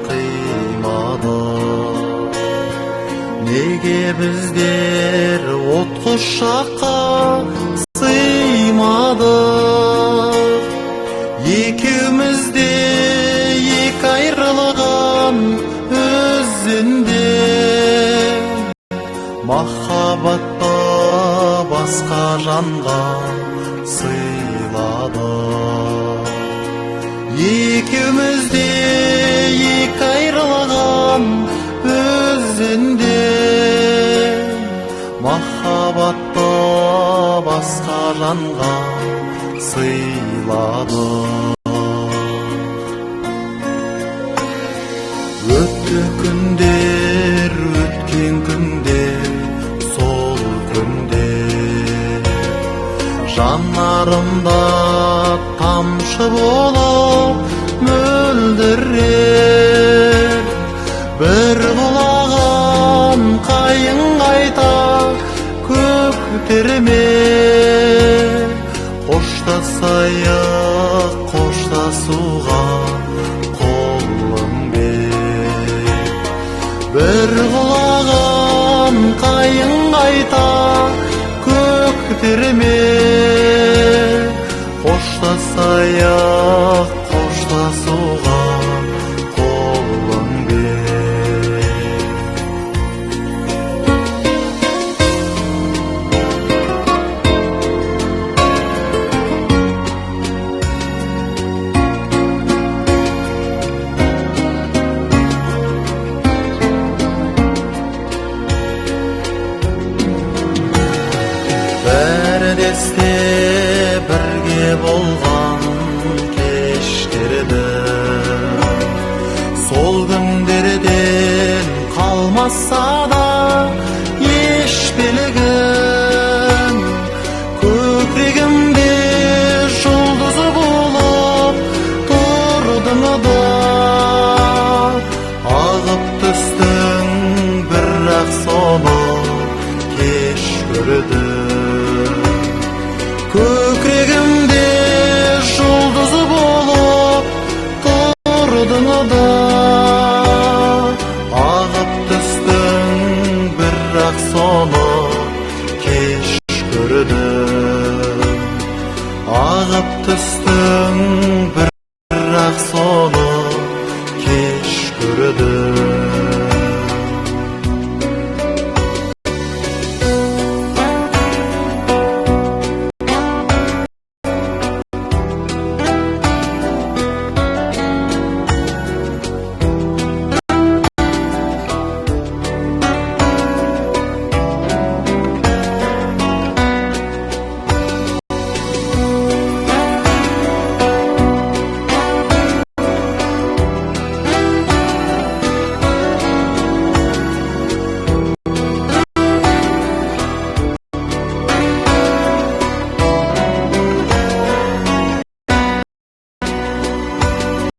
кыймадык. Неге биздер отку шакка сыймадык? Экөөбүздө эки айрылган өзүндө, махабатта баска жанга сыйладык. Экөөбүздө эки айрылган өзүндө, махабатта баска жанга сыйладык. Өттү күндөр, өткен күндөр, сол күндөр жанарымда тамшы болуп мөлдүрөр. Бир кулаган кайын кайта көктөрмө, кошташайык кошташууга колун бер. Бир кулаган кайын кайта көктөрмө, кошташайык кошташууга колун бер. Пердесте бірге болған кештерді, сол күндерден қалмаса да еш белгім. Көкірегімде жұлдызы болып тұрдың да, ағып түстің бірақ соны кеш көрдім. Көкірегімде жұлдызы болып тұрдың да, ағып түстің бірақ соны кеш көрдім. Ағып түстің бірақ соны кеш көрдім.